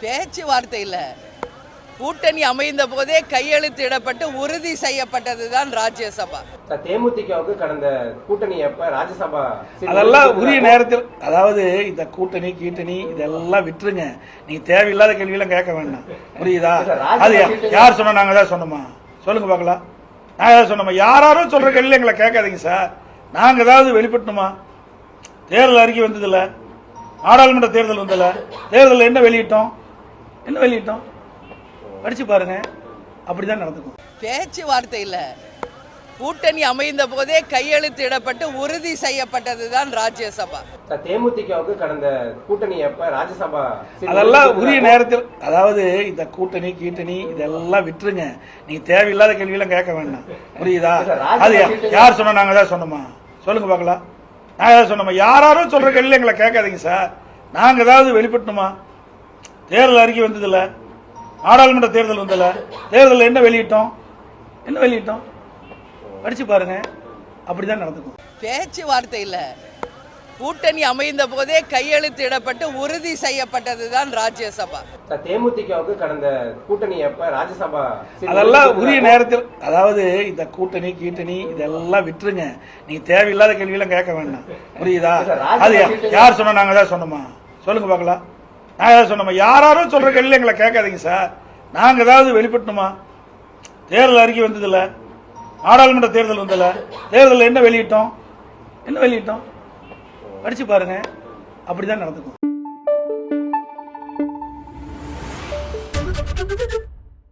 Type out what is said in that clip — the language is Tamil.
பேச்சுவார்த்தை இல்ல, கூட்டணி அமைந்த போதே கையெழுத்திடப்பட்டு உறுதி செய்யப்பட்டதுதான் ராஜ்யசபா. தேமுதிகவுக்கு கடந்த கூட்டணி எப்ப ராஜ்யசபா அதெல்லாம் உரிய நேரத்தில், அதாவது இந்த கூட்டணி இதெல்லாம் விட்டுருங்க. நீங்க தேவையில்லாத கேள்வியெல்லாம் கேட்க வேண்டாம், புரியுதா? அது யார் சொன்னா? நாங்க தான் சொன்னோமா? சொல்லுங்க பார்க்கலாம். நான் ஏதாவது சொன்னோமா? யாரும் சொல்ற கேள்வி எங்களை கேட்காதீங்க சார். நாங்க ஏதாவது வெளிப்பட்டணுமா? தேர்தல் அறிக்கை வந்ததில்ல, நாடாளுமன்ற தேர்தல் வந்ததில்ல. தேர்தலில் என்ன வெளியிட்டோம் படிச்சு பாருங்க. அப்படிதான் நடந்துக்கும். பேச்சுவார்த்தை இல்ல, கூட்டணி அமைந்த போதே கையெழுத்திடப்பட்டு உறுதி செய்யப்பட்டதுதான் ராஜ்யசபா. தேமுதிகவுக்கு கடந்த கூட்டணி எப்ப ராஜ்யசபா அதெல்லாம் உரிய நேரத்தில், அதாவது இந்த கூட்டணி இதெல்லாம் விட்டுருங்க. நீங்க தேவையில்லாத கேள்வியெல்லாம் கேட்க வேண்டாம், புரியுதா? அது யார் சொன்னா? நாங்க தான் சொன்னோமா? சொல்லுங்க பார்க்கலாம். நான் ஏதாவது சொன்னோமா? யாரும் சொல்ற கேள்வி எங்களை கேட்காதீங்க சார். நாங்க ஏதாவது வெளிப்பட்டணுமா? தேர்தல் அறிக்கை வந்ததில்ல, நாடாளுமன்ற தேர்தல் வந்ததில்ல. தேர்தலில் என்ன வெளியிட்டோம் படிச்சு பாருங்க. அப்படிதான் நடந்துக்கும். பேச்சுவார்த்தை இல்ல, கூட்டணி அமைந்த போதே கையெழுத்திடப்பட்டு உறுதி செய்யப்பட்டதுதான் ராஜ்யசபா. தேமுதிகவுக்கு கடந்த கூட்டணி எப்ப ராஜ்யசபா அதெல்லாம் உரிய நேரத்தில், அதாவது இந்த கூட்டணி இதெல்லாம் விட்டுருங்க. நீங்க தேவையில்லாத கேள்வியெல்லாம் கேட்க வேண்டாம், புரியுதா? அது யார் சொன்னா? நாங்க தான் சொன்னோமா? சொல்லுங்க பார்க்கலாம். நான் ஏதாவது சொன்னோமா? யாரும் சொல்ற கேள்வி எங்களை கேட்காதீங்க சார். நாங்க ஏதாவது வெளிப்பட்டணுமா? தேர்தல் அறிக்கை வந்ததில்ல, நாடாளுமன்ற தேர்தல் வந்ததில்ல. தேர்தலில் என்ன வெளியிட்டோம் படிச்சு பாருங்க. அப்படிதான் நடந்துக்கும்.